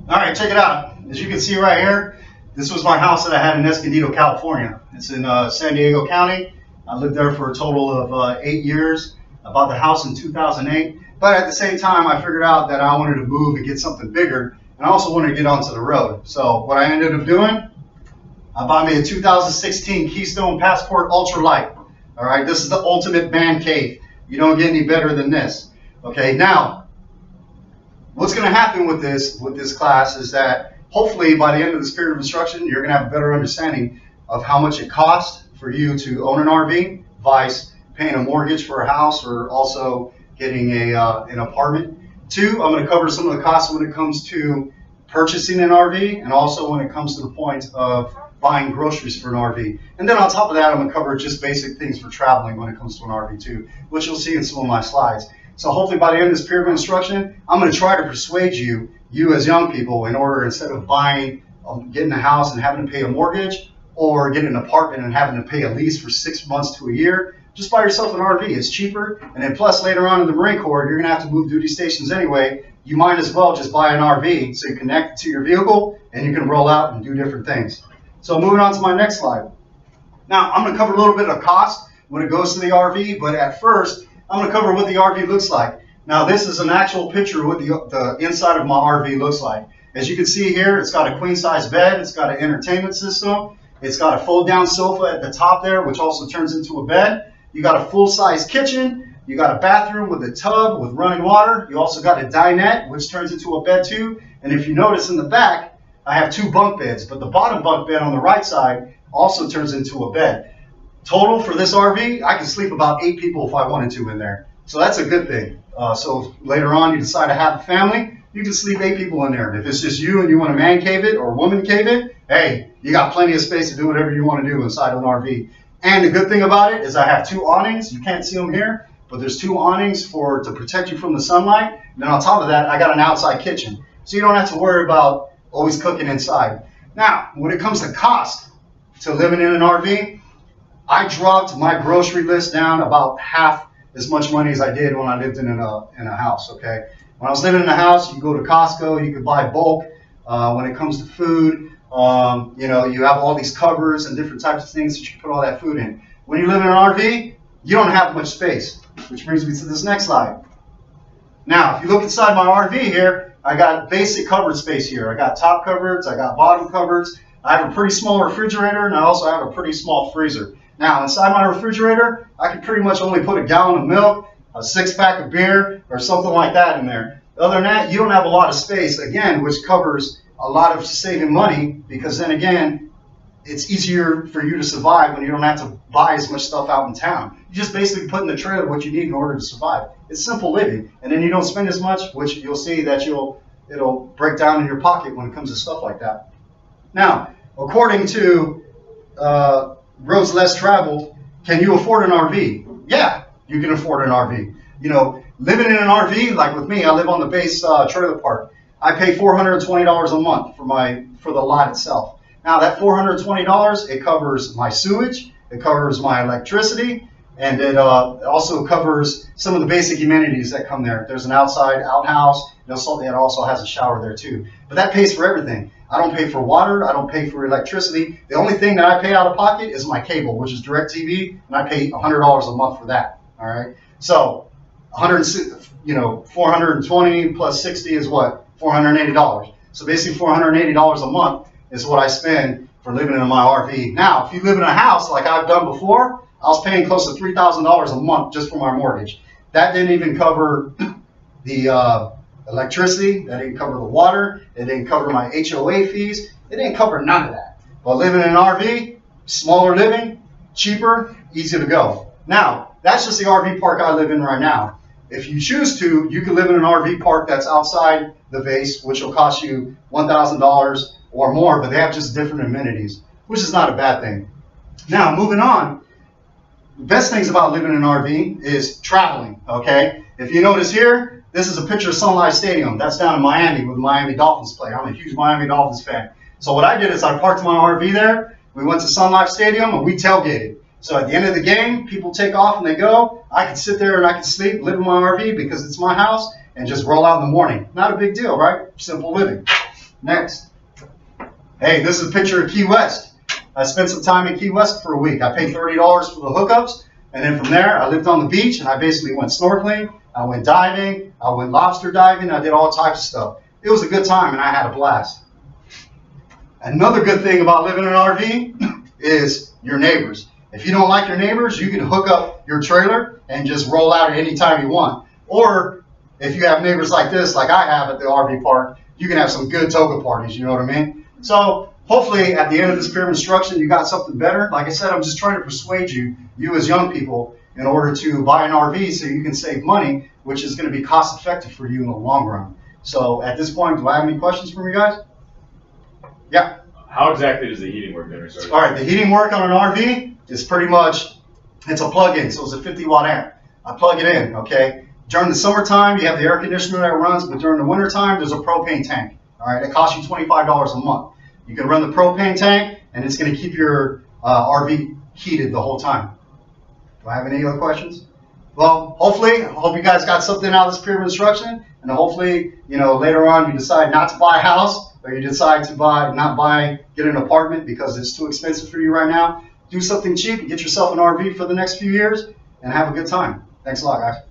All right, check it out. As you can see right here, this was my house that I had in Escondido, California. It's in San Diego County. I lived there for a total of 8 years. I bought the house in 2008. But at the same time, I figured out that I wanted to move and get something bigger. And I also wanted to get onto the road. So what I ended up doing, I bought me a 2016 Keystone Passport Ultralight. All right, this is the ultimate man cave. You don't get any better than this. Okay, now, what's going to happen with this class is that hopefully by the end of this period of instruction, you're going to have a better understanding of how much it costs for you to own an RV, vice paying a mortgage for a house or also getting an apartment. Two, I'm going to cover some of the costs when it comes to purchasing an RV and also when it comes to the point of buying groceries for an RV. And then on top of that, I'm going to cover just basic things for traveling when it comes to an RV too, which you'll see in some of my slides. So hopefully by the end of this period of instruction, I'm going to try to persuade you as young people, in order, instead of buying, getting a house and having to pay a mortgage, or getting an apartment and having to pay a lease for 6 months to a year, just buy yourself an RV. It's cheaper. And then plus later on in the Marine Corps, you're going to have to move duty stations anyway. You might as well just buy an RV so you connect it to your vehicle and you can roll out and do different things. So moving on to my next slide. Now I'm going to cover a little bit of cost when it goes to the RV, but at first, I'm going to cover what the RV looks like. Now this is an actual picture of what the inside of my RV looks like. As you can see here, it's got a queen size bed, it's got an entertainment system, it's got a fold down sofa at the top there, which also turns into a bed. You got a full size kitchen, you got a bathroom with a tub with running water, you also got a dinette, which turns into a bed too. And if you notice in the back, I have 2 bunk beds, but the bottom bunk bed on the right side also turns into a bed. Total for this RV, I can sleep about 8 people if I wanted to in there. So that's a good thing. So if later on you decide to have a family, you can sleep 8 people in there. If it's just you and you want to man cave it or woman cave it, hey, you got plenty of space to do whatever you want to do inside an RV. And the good thing about it is I have 2 awnings. You can't see them here, but there's 2 awnings to protect you from the sunlight. And then on top of that, I got an outside kitchen. So you don't have to worry about always cooking inside. Now, when it comes to cost to living in an RV, I dropped my grocery list down about half as much money as I did when I lived in a house, okay? When I was living in a house, you go to Costco, you could buy bulk. When it comes to food, you know, you have all these covers and different types of things that you can put all that food in. When you live in an RV, you don't have much space, which brings me to this next slide. Now, if you look inside my RV here, I got basic cupboard space here. I got top cupboards, I got bottom cupboards. I have a pretty small refrigerator, and I also have a pretty small freezer. Now, inside my refrigerator, I can pretty much only put a gallon of milk, a 6-pack of beer, or something like that in there. Other than that, you don't have a lot of space, again, which covers a lot of saving money, because then again, it's easier for you to survive when you don't have to buy as much stuff out in town. You just basically put in the trailer what you need in order to survive. It's simple living, and then you don't spend as much, which you'll see that it'll break down in your pocket when it comes to stuff like that. Now, according to Roads Less Traveled, can you afford an RV? Yeah, you can afford an RV. You know, living in an RV, like with me, I live on the base trailer park. I pay $420 a month for the lot itself. Now that $420, it covers my sewage, it covers my electricity, and it also covers some of the basic amenities that come there. There's an outside outhouse, it also has a shower there too. But that pays for everything. I don't pay for water, I don't pay for electricity. The only thing that I pay out of pocket is my cable, which is DirecTV, and I pay $100 a month for that. All right. So 420 plus 60 is what? $480. So basically $480 a month is what I spend for living in my RV. Now, if you live in a house like I've done before, I was paying close to $3,000 a month just for my mortgage. That didn't even cover the electricity, that didn't cover the water, it didn't cover my HOA fees, it didn't cover none of that. But living in an RV, smaller living, cheaper, easy to go. Now, that's just the RV park I live in right now. If you choose to, you can live in an RV park that's outside the base, which will cost you $1,000 or more, but they have just different amenities, which is not a bad thing. Now, moving on, the best things about living in an RV is traveling, okay? If you notice here, this is a picture of Sun Life Stadium. That's down in Miami where the Miami Dolphins play. I'm a huge Miami Dolphins fan. So what I did is I parked my RV there. We went to Sun Life Stadium and we tailgated. So at the end of the game, people take off and they go. I can sit there and I can sleep, live in my RV because it's my house, and just roll out in the morning. Not a big deal, right? Simple living. Next. Hey, this is a picture of Key West. I spent some time in Key West for a week. I paid $30 for the hookups, and then from there, I lived on the beach, and I basically went snorkeling, I went diving, I went lobster diving, I did all types of stuff. It was a good time, and I had a blast. Another good thing about living in an RV is your neighbors. If you don't like your neighbors, you can hook up your trailer and just roll out at any time you want. Or if you have neighbors like this, like I have at the RV park, you can have some good toga parties, you know what I mean? So hopefully at the end of this pyramid instruction, you got something better. Like I said, I'm just trying to persuade you as young people, in order to buy an RV so you can save money, which is going to be cost effective for you in the long run. So at this point, do I have any questions from you guys? Yeah. How exactly does the heating work there? Sorry. All right, the heating work on an RV is pretty much, it's a plug-in, so it's a 50-watt amp. I plug it in, okay? During the summertime, you have the air conditioner that runs, but during the wintertime, there's a propane tank. All right, it costs you $25 a month. You can run the propane tank, and it's going to keep your RV heated the whole time. Do I have any other questions? Well, hopefully, I hope you guys got something out of this pyramid instruction, and hopefully, later on you decide not to buy a house, or you decide to get an apartment because it's too expensive for you right now. Do something cheap and get yourself an RV for the next few years, and have a good time. Thanks a lot, guys.